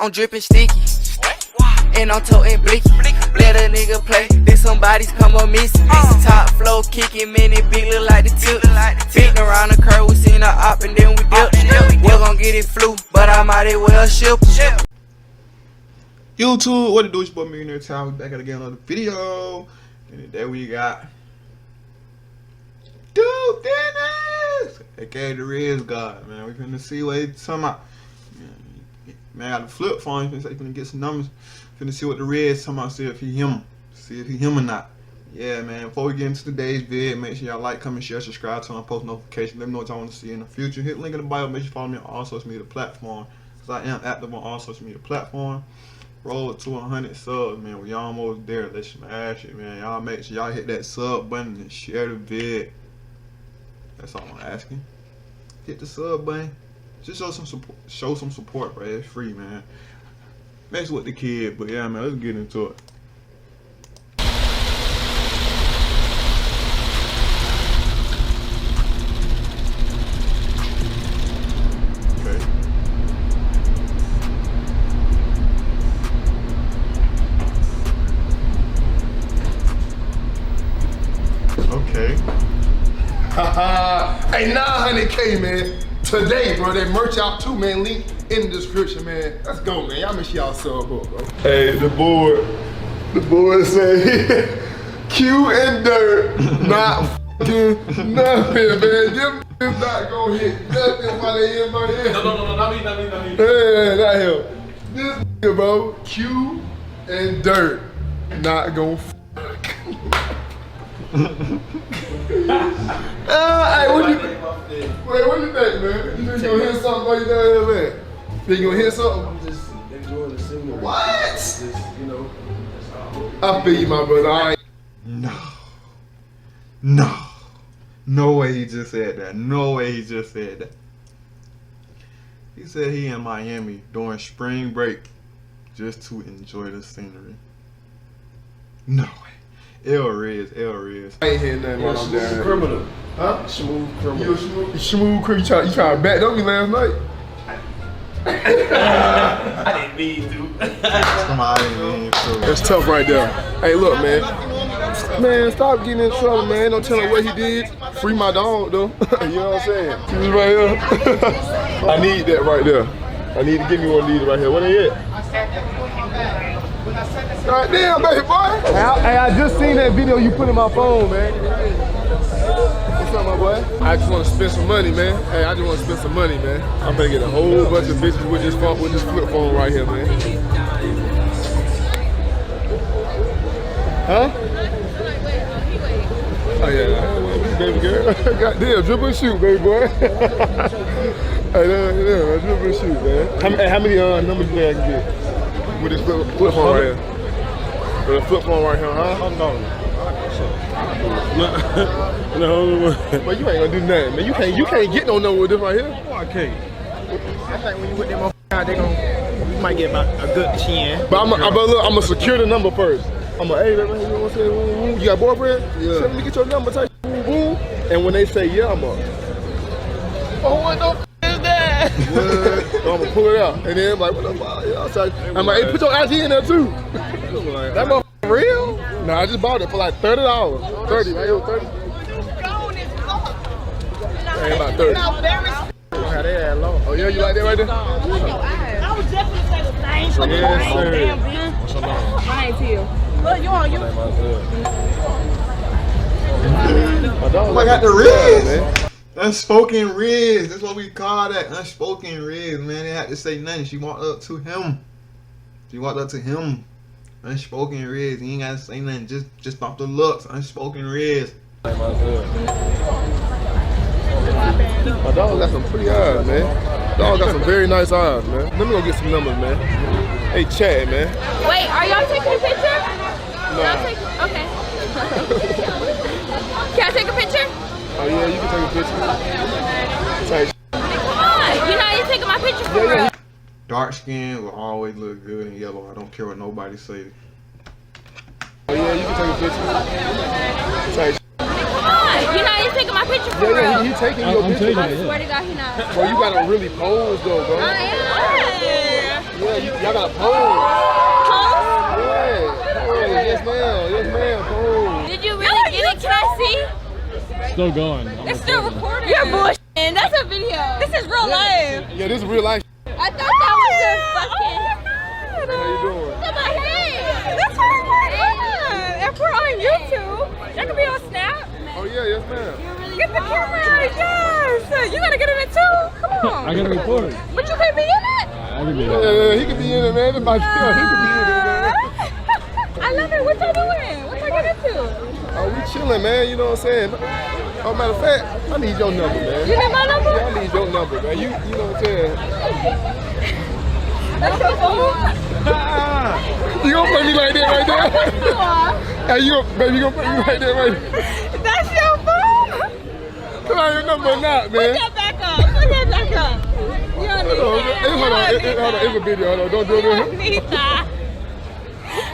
I'm dripping sticky, and I'm toting blicky. Let a nigga play, then somebody's come up missing. Top flow kicking, man, it big look like the tip. Beating around the curve, we seen her up and then we dip. We're gon' get it flu, but I might as well ship. YouTube, what it do? It's your boy Millionaire Time. We back at again another video. And today we got Dude Dennis, aka the Rizz God, man. We finna see what he's talking about. Man, I got the flip phone. He's finna get some numbers. Finna see what the Rizz talking about. See if he him. See if he him or not. Yeah, man. Before we get into today's vid, make sure y'all like, comment, share, subscribe, turn on post notifications. Let me know what y'all want to see in the future. Hit the link in the bio. Make sure you follow me on all social media platforms, because I am active on all social media platforms. Roll to 100 subs, man. We almost there. Let's smash it, man. Y'all make sure y'all hit that sub button and share the vid. That's all I'm asking. Hit the sub button. Just show some support. Show some support, bro. It's free, man. Mess with the kid, but yeah, man. Let's get into it. Okay. Hey, 900K, man. Today, bro. That merch out too, man. Link in the description, man. Let's go, man. Y'all make sure y'all sub up, bro. Hey, the board say Q and Dirt not fucking nothing, man. Them is not gonna hit nothing while they in my head. No, not me. Hey, not him. This nigga, bro. Q and Dirt not gonna fuck. Hey, what you think, man? You think you gonna hit something while you down here, man? Think you gonna hit something? I'm just enjoying the scenery. What? Just, you know, that's how I feel you, my brother. All right. No way he just said that. No way he just said that. He said he in Miami during spring break just to enjoy the scenery. No way. L Rizz. I ain't hearing nothing while I'm down here. criminal. Huh? Smooth criminal. You smooth criminal. You trying to back on me last night? I didn't mean to. Come on, I didn't mean to. That's tough right there. Hey, look, man. Man, stop getting in trouble, man. Don't tell him what he did. Free my dog, though. You know what I'm saying? See this right here? I need that right there. I need to give me one of these right here. What they at? God damn, baby boy. Hey, I just seen that video you put in my phone, man. What's up, my boy? I just want to spend some money, man. Hey, I just want to spend some money, man. I'm gonna get a whole bunch of bitches with this phone, with this flip phone right here, man. Huh? Oh yeah, baby girl. Goddamn, dribble and shoot, baby boy. Hey, dribble and shoot, man. How many numbers do I can get? With this flip phone right here. With a flip phone right here, huh? No. But you ain't gonna do nothing, man. You can't get no number with this right here. Oh, I can't. I think when you with them motherfuckers, they gon' you might get about a good 10. But look, I'm gonna secure the number first. I'm gonna, hey, you know what I'm saying? You got a boyfriend? Yeah. Let me get your number, type boom, boom. And when they say yeah, I'm up. Oh, what the f is that? So I'm gonna pull it out. And then I'm like, what the fuck? I'm like, hey, put your IG in there too. That motherfucker real? Nah, I just bought it for like $30. 30, right here, 30. Ain't about 30. How they at low? Oh yeah, you like that right there? I was definitely say the same for damn bitch. What's your name? My name's Tia. Look, you on you. I got the Rizz. Unspoken Rizz. That's what we call that. Unspoken Rizz, man. They had to say nothing. She walked up to him. Unspoken Rizz. He ain't gotta say nothing. Just off the looks. Unspoken Rizz. My dog got some pretty eyes, man. Dog got some very nice eyes, man. Let me go get some numbers, man. Hey, Chad, man. Wait, are y'all taking a picture? Nah. Okay. Can I take a picture? Oh yeah, you can take a picture. Type Come on, you know you're taking my picture for real. Dark skin will always look good in yellow. I don't care what nobody says. Oh yeah, you can take a picture. Type Come on, you know you're taking my picture for real. Yeah, he taking your picture. I swear to God, he not. Bro, you gotta really pose though, bro. I am. Yeah, Yeah, y'all got a pole. Yeah, yes ma'am, pole. Did you really get it? Can I see? Still going. It's still recording. You're bullshitting. That's a video. This is real life. Yeah, this is real life. I thought that was a fucking. How you doing? That's my head. That's what I'm like. If we're on YouTube, that could be on Snap. Oh yeah, yes ma'am. Get the camera. Yes. You gotta get in it too. Come on. I gotta record. But you can't be in it. I can be Yeah, he could be in it, man. If I he could be in it, man. I love it. What y'all doing? What y'all get into? Oh, we chilling, man. You know what I'm saying? Oh, matter of fact, I need your number, man. You need my number? Yeah, I need your number, man. You know what I'm saying? That's your phone? You gonna play me like that right there? Hey, baby, you gonna play me like that right there? That's your phone? Come on, your number or not, man. Put that back up. Put that back up. You don't need Hold on, it's a video. Hold on, don't do it. You don't need that.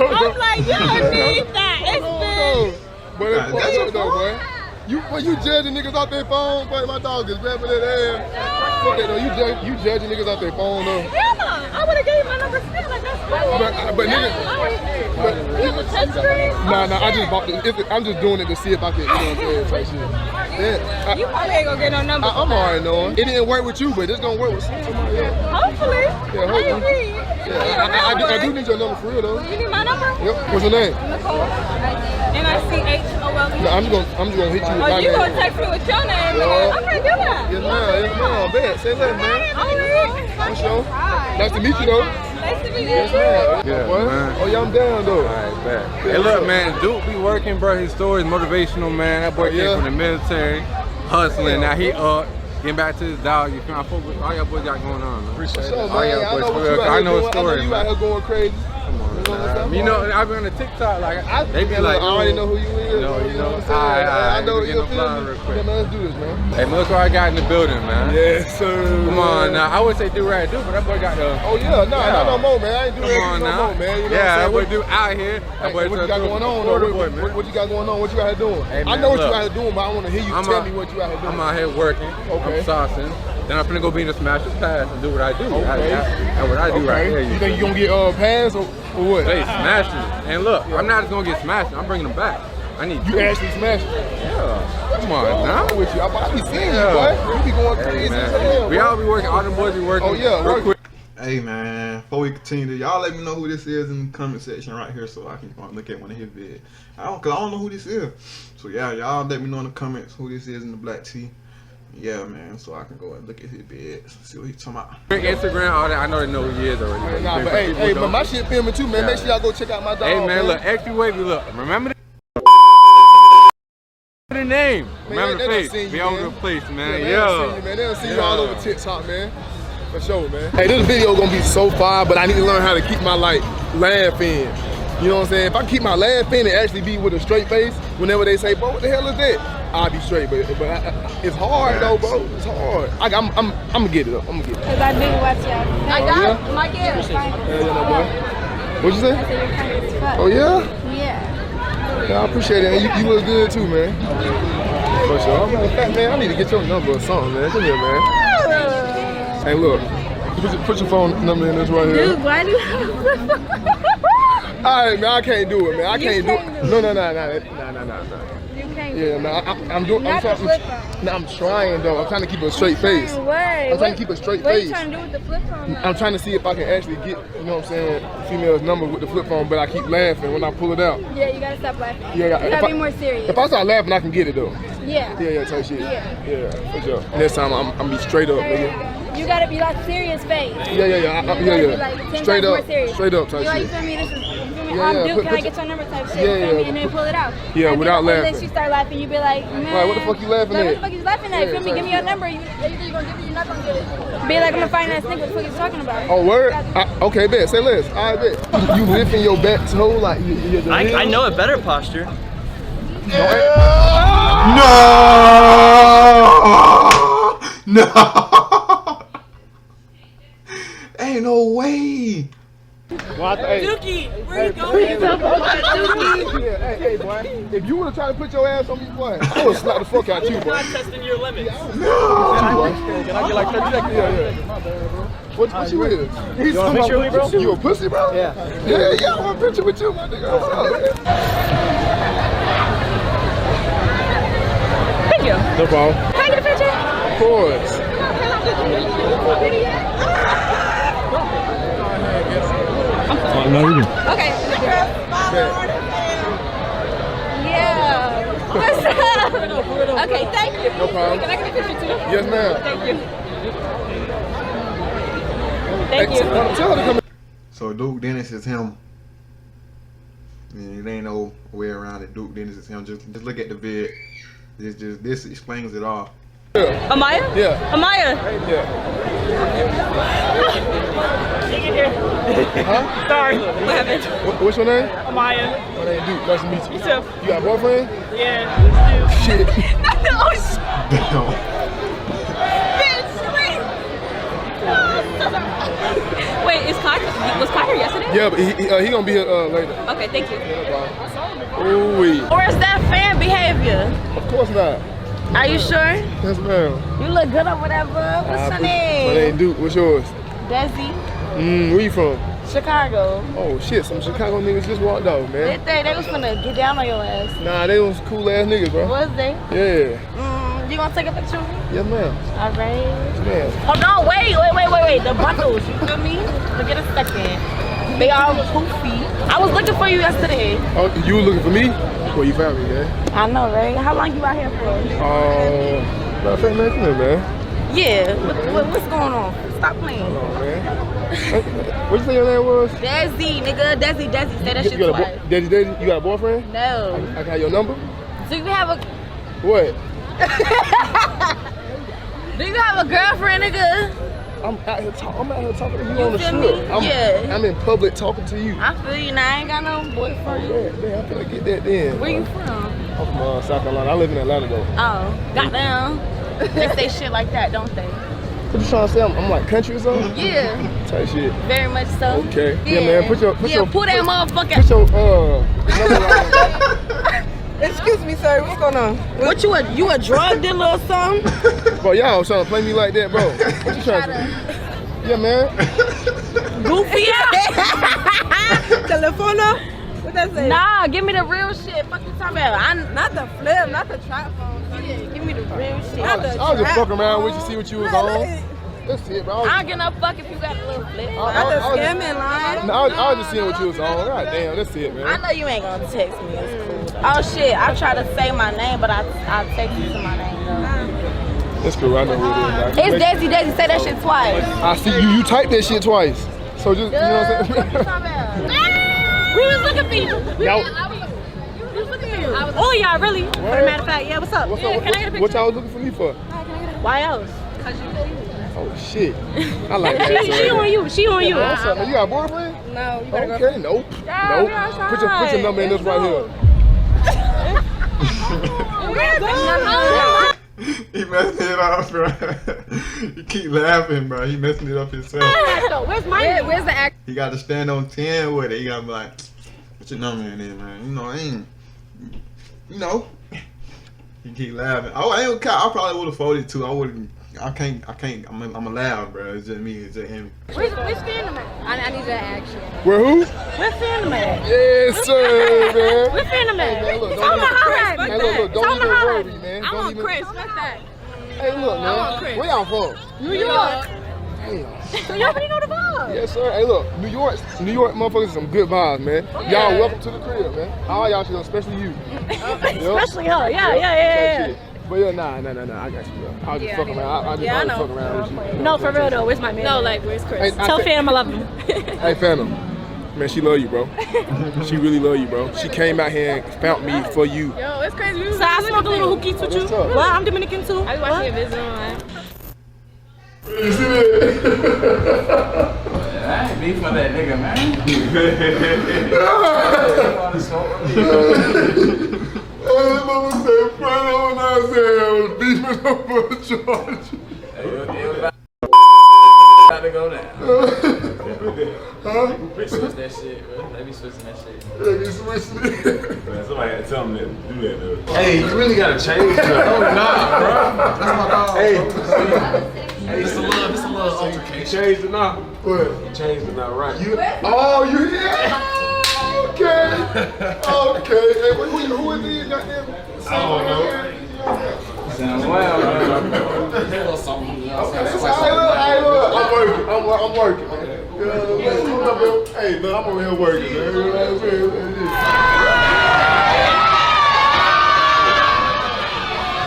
I'm like, you don't need that. It's big. But that's up though, boy. You judging niggas off their phone? Boy, my dog is bad for that ass. Fuck that though. You judging niggas off their phone though. Hell no. I would have gave you my number still. Like, that's cool. But niggas. You have a touch screen? Nah, I just bought this. I'm just doing it to see if I can, you know what I'm saying, type shit. Yeah, You probably ain't gonna get no number. I'm already knowing. It didn't work with you, but it's gonna work with somebody else. Hopefully. Yeah, How you hopefully. mean? Yeah, I do need your number for real though. You need my number? Yep. What's your name? Nicole. NICHOLE. No, I'm just gonna hit you with my Oh, you name. gonna text me with your name? Yeah. Okay, do that. Yes, ma'am. Bet. Say that, man. For sure. Nice to meet you though. Nice to meet you. Yes, ma'am. Yeah, What? man. Oh, yeah, I'm down though. Alright, bet. Hey, look, man, Duke be working, bro. His story is motivational, man. That boy Yeah. came from the military, hustling. Now he getting back to his dog. You feel I fuck with all y'all boys got going on, man. For sure, man. All y'all I boys, know for what real. you out I here know doing. his I know story, you out man. here going crazy. You know, I be on the TikTok, like, they be like, I already know who you is. You know, what I'm saying? alright, I know get you're no flower real quick. Yeah, man, let's do this, man. Hey, man, look what I got in the building, man. Yes, sir. Come on now. I would say do right, but that boy got the. Oh yeah, not no more, man. I ain't doing Come that on no now. more, man. You know Yeah, that what boy do out here. That boy what you got going on, though? though? What you got going on? What you out here doing? Hey, I man, know what you look. out here doing, but I want to hear you tell me what you out here doing. I'm out here working. Okay. I'm saucing. Then I'm finna go be in the Smash Pass and do what I do. Okay. That's what I do right here. You think you gonna get pass or what? Hey, smashing. And look, I'm not just gonna get smashed. I'm bringing them back. I need You actually smash it. Yeah. Come on now. I'm with you. I be seeing Yeah. you, boy. You be going Hey, crazy as man. hell. We boy. all be working. All them boys be working. Oh, yeah, real work. quick. Hey man, before we continue, y'all let me know who this is in the comment section right here so I can look at one of his vids. Cause I don't know who this is. So yeah, y'all let me know in the comments who this is in the black tee. Yeah, man, so I can go and look at his vids, see what he's talking about. Instagram, all that. I know they know who he is already. Nah, but hey, but my shit filming too, man. Yeah. Make sure y'all go check out my dog. Hey man, look, extra wavy. Look, remember the name. Remember they the done face. seen you, Be all over man. the place, man. Yeah, they done see you all over TikTok, man. For sure, man. Hey, this video gonna be so fire, but I need to learn how to keep my laugh in. You know what I'm saying? If I keep my laugh in and actually be with a straight face, whenever they say, "Bro, what the hell is that?" I'll be straight. But it's hard though, bro. It's hard. I'm gonna get it up. I'm gonna get it. Cause I do watch y'all. I got yeah? my gift. What'd you say? Oh yeah? Yeah. Yeah, I appreciate it. And you look good too, man. For sure. Matter of fact, man, I need to get your number or something, man. Come here, man. Hey, look. Put your phone number in this right here. Dude, why do you have Alright, man, I can't do it, man. I can't do it. No. You can't do Yeah, it. man, I'm doing. Not the flip phone. No, I'm trying though. I'm trying to keep a straight face. I'm trying to keep a straight What are face. you trying to do with the flip phone? I'm trying to see if I can actually get, you know what I'm saying, female's number with the flip phone, but I keep laughing when I pull it out. Yeah, you gotta stop laughing. Yeah, you if gotta I- be more serious. If I start laughing, I can get it though. Yeah. Yeah, type shit. Yeah. For sure. Next time I'm be straight up, nigga. You gotta be like serious face. Yeah. You gotta be like 10 Straight times up, more serious. straight up type You like, you shit. feel me? This is, you feel me? Yeah, I'm yeah, Duke, put can I your- get your number type shit? Yeah, You feel me? yeah. And then pull it out. Yeah, And without then, laughing. And then she start laughing, you be like, man. Right, what the fuck you laughing like, at? What the fuck you laughing at? Yeah, You feel me? type Give me your number. Either you gonna give it, you're not gonna get it. Be like, I'm gonna find that nigga. What the fuck you talking about? Oh, word? Okay, bet. Say less. I bet. You lifting your back toe like you I know a better posture. No! Ain't no way! Well, Dookie, where you going? Hey, boy. If you would have tried to put your ass on me, boy, I would slap the fuck out you, boy. I'm testing your limits. Can I get like 30 seconds? Yeah. What you is? You want a picture with me, bro? You a pussy, bro? Yeah. Yeah, I want a picture with you, my nigga. Thank you. No problem. Can I get a picture? Of course. No, you didn't. Okay. Yeah. What's up? Okay, thank you. No problem. Can I get a picture too? Yes, ma'am. Thank you. Thank you. Tell her to come. So Duke Dennis is him. And it ain't no way around it. Duke Dennis is him. Just look at the vid. This explains it all. Amaya? Yeah. Amaya. Yeah. Huh? Sorry. What happened? What's your name? Amaya. My name Duke. Nice to meet you. You too. You got a boyfriend? Yeah. Shit. Oh, Damn. Wait, was Kai here yesterday? Yeah, but he gonna be here later. Okay, thank you. Ooh-wee. Or is that fan behavior? Of course not. Are you sure? Yes, ma'am. You look good over there, bro. What's your My name? name Duke. What's yours? Desi. Where you from? Chicago. Oh shit, some Chicago niggas just walked out, man. They was finna get down on your ass. Nah, they was cool ass niggas, bro. Was they? Yeah. You gonna take a picture? Yes, ma'am. All right. Yes, ma'am. Hold on, wait. The bundles, you feel me? Forget a second. They all poofy. I was looking for you yesterday. Oh, you were looking for me? Well, you found me, man. I know, right? How long you out here for? Matter of fact, man, come here, man. Yeah. What's going on? Stop playing. Hold on, man. What you say your name was? Desi, nigga. Desi. Say that shit You got twice. Daddy, you got a boyfriend? No. I got your number? Do you have a What? Do you have a girlfriend, nigga? I'm out here talking to you You on the feel strip. me? Yeah. I'm in public talking to you. I feel you now. I ain't got no boyfriend. Yeah, I'm finna get that then. Where you from? I'm from South Carolina. I live in Atlanta though. Oh, goddamn. They say shit like that, don't they? What you trying to say? I'm like country or something? Yeah. Type shit. Very much so. Okay. Yeah, man. Put your pull that motherfucker. Put your number line. Excuse me, sir. What's going on? What you a drug dealer or something? Bro, y'all trying to play me like that, bro. What you trying to? Yeah, man. Goofy ass. Telefono? What that say? Nah, give me the real shit. Fuck you talking about? Not the flip, not the trap phone. Yeah, give me the real shit. Not the I was just trap fucking around with you, phone. see what you was Look, on. look. That's it, bro. I don't give no fuck if you got a little flip. Not the scamming line. No, I was just seeing what you was on. God damn, that's it, I man. know you ain't gonna text me. It's cool. Oh shit, I try to say my name, but I'll text you to my name though. That's cool. I know who it is now. It's Desi. Say that shit twice. I see you typed that shit twice. So just, you know what I'm saying? We was looking for you. Y'all- We was looking for you. Oh, y'all really? For the matter of fact, yeah. What's up? What's Yeah, up? can I get a What picture? y'all was looking for me for? Why else? Oh shit. I like that. She on you. She on you. What's up, man? You got a boyfriend? No, you better go. Okay, nope. Yeah, Nope. we outside. Put your number in this right here. He messing it up, bro. You keep laughing, bro. He messing it up himself. Where's my Where's the act? He got to stand on 10 with it. He got to be like, what's your number in there, man? You know, I ain't, you know. He keep laughing. Oh, I ain't. I probably would have folded too. I wouldn't. I can't. I'm allowed, bro. It's just me. It's just him. Where's Phantom at? I need that action. Where who? Where's Phantom at? Yes, sir, man. Where's Phantom at? Hey, look, Tell him to holler at me. Hey, look, Tell don't him to even holler worry, at me. man. I Don't want even. Chris. What's that? Hey, look, man. Where y'all from? New York. Damn. So you already know the vibe. Yes, sir. Hey, look, New York motherfuckers, some good vibes, man. Y'all welcome to the crib, man. All y'all should, especially you. Especially her. Yeah. But yeah, nah, I got you, bro. I'll just fuck around. I'll just fuck around with you. No, for real though. Where's my man? No, like where's Chris? Hey, Tell Phantom I love him. Hey, Phantom. Man, she love you, bro. She really love you, bro. She came out here and found me for you. Yo, it's crazy. So I smoke a little hookies with you. What's up? Well, I'm Dominican too. I be watching your videos online. You see that? I ain't beef for that nigga, man. Hey, mama said, Phantom, when I said I was beefing over the charge. About to go down. I Huh? Switch that shit, bro. They be switching that shit. They be switching it. Man, somebody had to tell them to do that though. Hey, you really gotta change that. Oh, nah, bro. That's my dog. Hey, This a little altercation. you changed it now. What? You changed it now, right? Oh, you here? Okay. Okay. Hey, who is these goddamn? I don't know. Sounds wild, man. Hey, look, I'm working, man. You know what I'm saying? Hey, look, I'm over here working, man. You know what I'm saying?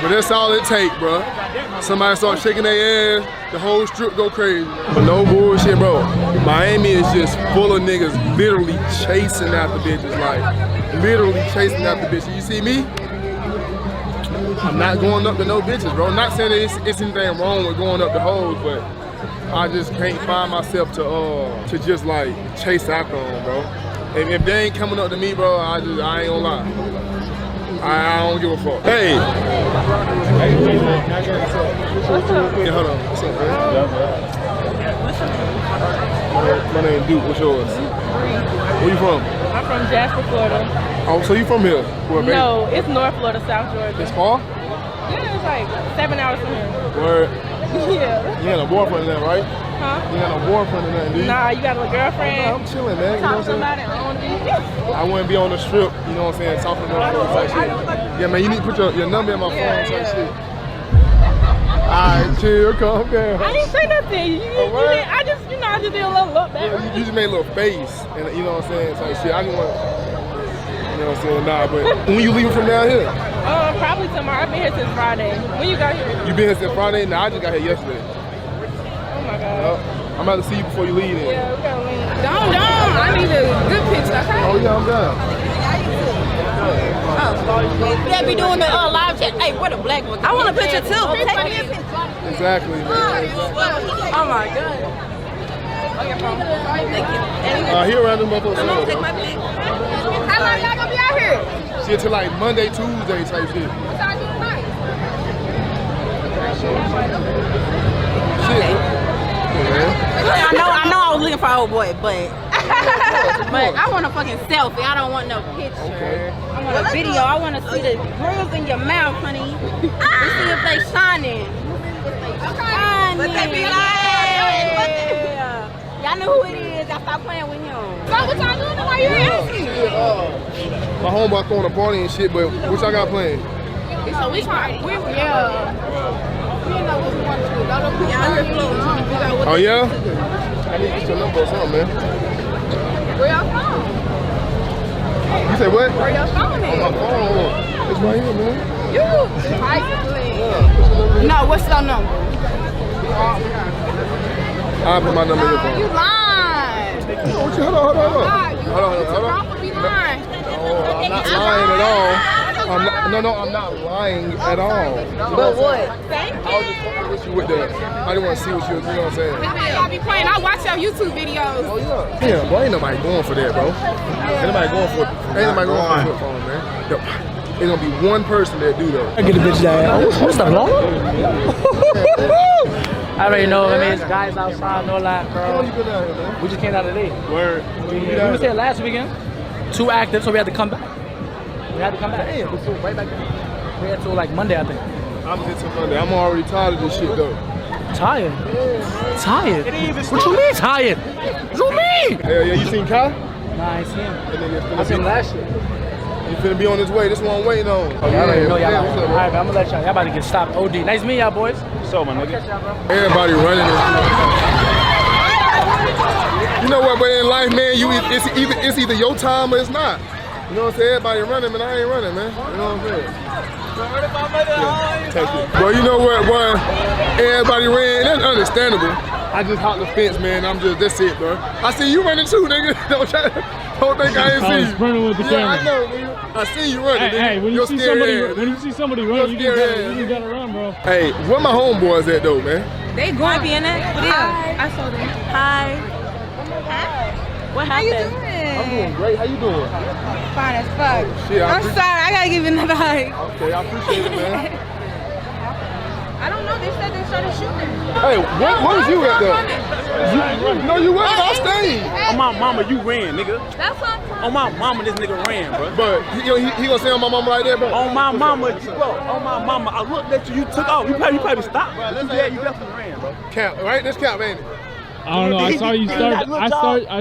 But that's all it take, bro. Somebody start shaking their ass, the whole strip go crazy. But no bullshit, bro. Miami is just full of niggas literally chasing after bitches, like literally chasing after bitches. You see me? I'm not going up to no bitches, bro. I'm not saying that it's anything wrong with going up to hoes, but I just can't find myself to just like chase after them, bro. And if they ain't coming up to me, bro, I ain't gonna lie. I don't give a fuck. Hey. Yeah, hold on. What's up, man? My name Duke. What's yours? Where you from? I'm from Jasper, Florida. Oh, so you from here? No, it's North Florida, South Georgia. It's far? Yeah, it's like 7 hours from here. Word. Yeah. You ain't no boyfriend in that, right? Huh? You ain't no boyfriend in that, do you? Nah, you got a girlfriend? I'm chilling, man. You know Talk what I'm somebody on me. saying? I wouldn't be on the strip, you know what I'm saying, talking about type shit. Yeah, man, you need to put your number in my phone type shit. Alright, chill, calm down. I didn't say nothing. I just did a little look back. Yeah, you just made a little face, and you know what I'm saying, type shit. I didn't want, you know what I'm saying, nah, but when you leaving from down here? Probably tomorrow. I've been here since Friday. When you got here? You been here since Friday? Nah, I just got here yesterday. Oh my God. I'm about to see you before you leave then. Yeah, we gotta leave. Don't. I need a good picture, okay? Oh yeah, I'm down. Yeah, be doing the live chat. Hey, where the black one? I want a picture too. Take me a picture. Exactly, man. Oh my God. Thank you. Here around this motherfucker. I'm gonna take my pic. How long y'all gonna be out here? Shit till like Monday, Tuesday type shit. What y'all do tonight? Shit. I know I was looking for an old boy, but I want a fucking selfie. I don't want no picture. Okay. I want a video. I want to see the grills in your mouth, honey. Let's see if they shining. Shining. But they be like, Y'all know who it is. I stopped playing with him. so what y'all doing? Why you asking? My homeboy throwing a party and shit, but what y'all got playing? So we trying. We didn't know what we wanted to do. Oh yeah? I need to get your number or something, man. Where y'all from? You say what? Where y'all from? My phone. It's right here, man. You. No, what's your number? I'll put my number in your phone. You lying. Hold on. Hold on. I'm not lying at all. I'm not lying at all. But what? Thank I was just fucking with you with that. I didn't want to see what you know what I'm saying. Y'all be playing. I watch your YouTube videos. Oh yeah. Yeah, boy, ain't nobody going for that, bro. Ain't nobody going for a flip phone, man. There's gonna be one person that do that. I get the bitch down. What's up, Lola? I already know, I mean, it's guys outside, no lie, How long bro. you been out here, man? We just came out today. Word. We was here last weekend. 2 active, so we had to come back. We had to come back. Damn, so right back there. We had to like Monday, I think. I'm here till Monday. I'm already tired of this shit though. Tired? Tired? What you mean tired? What you mean? Hell yeah, you seen Kai? Nah, I ain't seen him. That nigga I finna seen be, last year. he finna be on his way. This one I'm waiting on. Oh, y'all already know y'all. Yeah, what's up, bro? Alright, I'm gonna let y'all about to get stopped. OD. Nice meeting y'all, boys. So, my nigga. Everybody running this shit. You know what, but in life, man, it's either your time or it's not. You know what I'm saying? Everybody running, man. I ain't running, man. You know what I'm saying? Take it. Bro, you know what, boy? Everybody ran. That's understandable. I just hopped the fence, man. That's it, bro. I see you running too, nigga. Don't think I ain't see you. sprinting with the camera. I know, nigga. I see you running, nigga. Hey, when you see somebody run, you just gotta run, bro. Hey, where my homeboys at though, man? They going to be in it? Hi. I saw them. Hi. What happened? I'm doing great. How you doing? Fine as fuck. Shit, I'm sorry. I gotta give you another hug. Okay, I appreciate it, man. I don't know. They said they started shooting. Hey, where was you at though? No, you wasn't. I stayed. On my mama, you ran, nigga. That's what I'm talking On my mama, this nigga ran, bro. But he gonna say on my mama right there, bro. On my mama, bro. On my mama, I looked at you. You took off. You probably stopped, bro. Yeah, you definitely ran, bro. Count, right? This count, ain't it? I don't know. I saw you start. I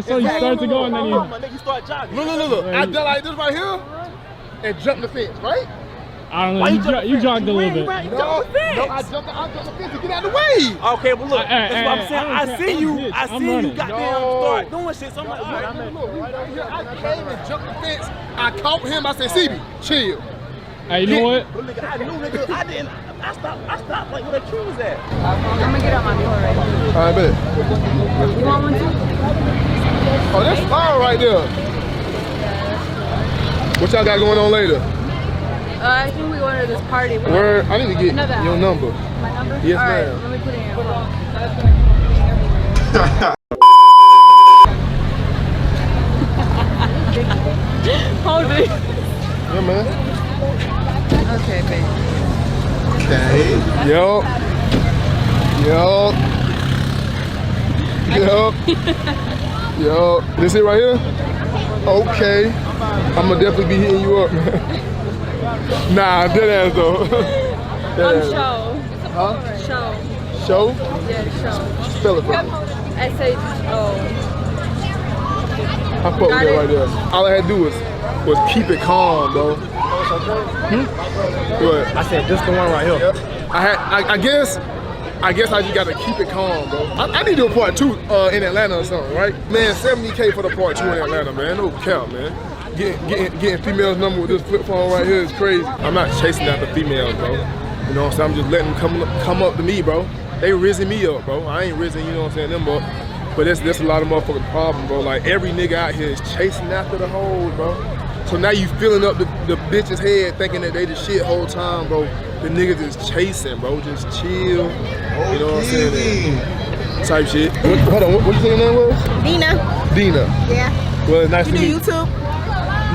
saw you start to go, and then you. You start jogging. Look. I done like this right here and jumped the fence, right? I don't know. You jogged a little bit. No, I jumped the fence to get out of the way. Okay, but look, that's what I'm saying. I see you running. goddamn start doing shit. So I'm like, all right, I'm Look, right here, I came and jumped the fence. I caught him. I said, CB, chill. Hey, you know what? But nigga, I knew, nigga, I stopped like where the tree was at. I'm gonna get out my door right now. All right, bet. You want one too? Oh, that's fire right there. What y'all got going on later? I think we ordered this party. Where? I need to get your number. My number? Yes, All right, ma'am. let me put it in. Hold it. Yeah, man. Okay, babe. Okay. Yo. This it right here? Okay. I'ma definitely be hitting you up. Nah, dead ass though. Show. Huh? Show. Show? Yeah, the show. Spell it for me. S-H-O. I fuck with that right there. All I had to do was keep it calm, bro. What? I said, this the one right here. I guess I just gotta keep it calm, bro. I need to do a part 2 in Atlanta or something, right? Man, 70K for the part 2 in Atlanta, man. No count, man. Getting females' number with this flip phone right here is crazy. I'm not chasing after females, bro. You know what I'm saying? I'm just letting them come up to me, bro. They rizzing me up, bro. I ain't rizzing, you know what I'm saying, them up. But that's a lot of motherfucking problem, bro. Like, every nigga out here is chasing after the hoes, bro. So now you filling up the bitch's head thinking that they the shit whole time, bro. The niggas is chasing, bro. Just chill. You know what I'm saying? Type shit. Hold on, what you say your name was? Dina. Dina. Yeah. Well, nice to You meet do you. YouTube?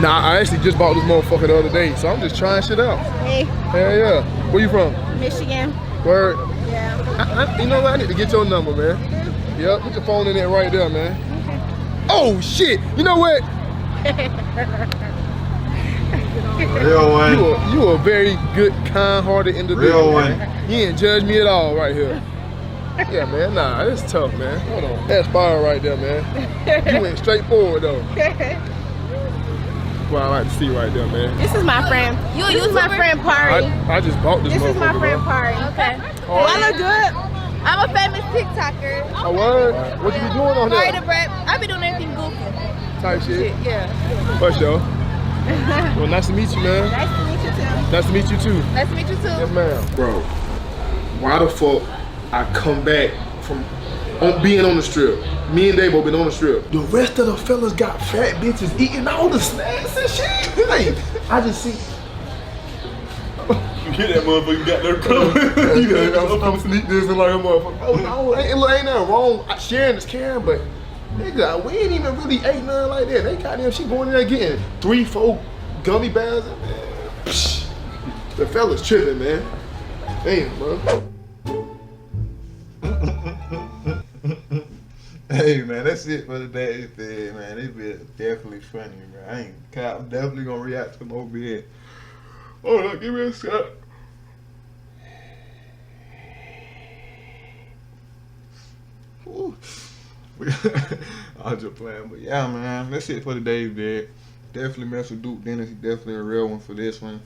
Nah, I actually just bought this motherfucker the other day, so I'm just trying shit out. Hey. Hell yeah. Where you from? Michigan. Word. Yeah. You know what? I need to get your number, man. Yep, put your phone in there right there, man. Oh, shit. You know what? Real one. You a very good, kind-hearted individual. Real one. You ain't judge me at all right here. Yeah, man. Nah, it's tough, man. Hold on. That's fire right there, man. You went straight forward, though. Well, I like to see right there, man. This is my friend. This is my friend Pari. I just bought this motherfucker. This is my friend bro. Pari. Okay. Do I look good? I'm a famous TikToker. Oh, what? What you be doing on Pari there? the bread. I be doing everything goofy. Type shit. Yeah. For sure. Well, nice to meet you, man. Nice to meet you too. Nice to meet you, too. Nice to meet you too. Yes, ma'am. Bro, why the fuck I come back from being on the strip? Me and Davo been on the strip. The rest of the fellas got fat bitches eating all the snacks and shit. Hey, I just see. You hear that motherfucker got their club. I'm supposed to sneak this and like a motherfucker. Oh no, ain't nothing wrong. Sharing is caring, but nigga, we ain't even really ate nothing like that. They goddamn, she going in there getting 3-4 gummy bears. Psh, the fellas tripping, man. Damn, bro. Hey man, that's it for today, man. It's been definitely funny, man. I ain't cap. I'm definitely gonna react to more bid. Oh, look, give me a shot. I was just playing, but yeah, man, that's it for today, man. Definitely mess with Duke Dennis. He's definitely a real one for this one.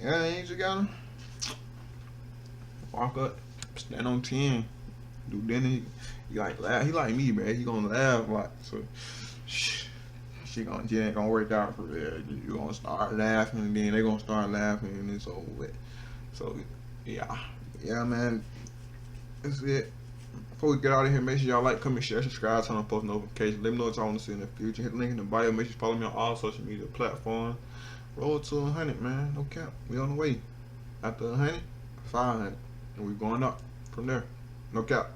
Yeah, I ain't just gotta walk up, stand on 10. Duke Dennis, he like laugh. He like me, man. He gonna laugh a lot. So she ain't gonna work out for real. You gonna start laughing, and then they gonna start laughing, and it's over with. So yeah, man. That's it. Before we get out of here, make sure y'all like, comment, share, subscribe, turn on post notifications. Let me know what y'all want to see in the future. Hit the link in the bio. Make sure you follow me on all social media platforms. Roll to 100, man. No cap. We on the way. After 100, 500, and we going up from there. No cap.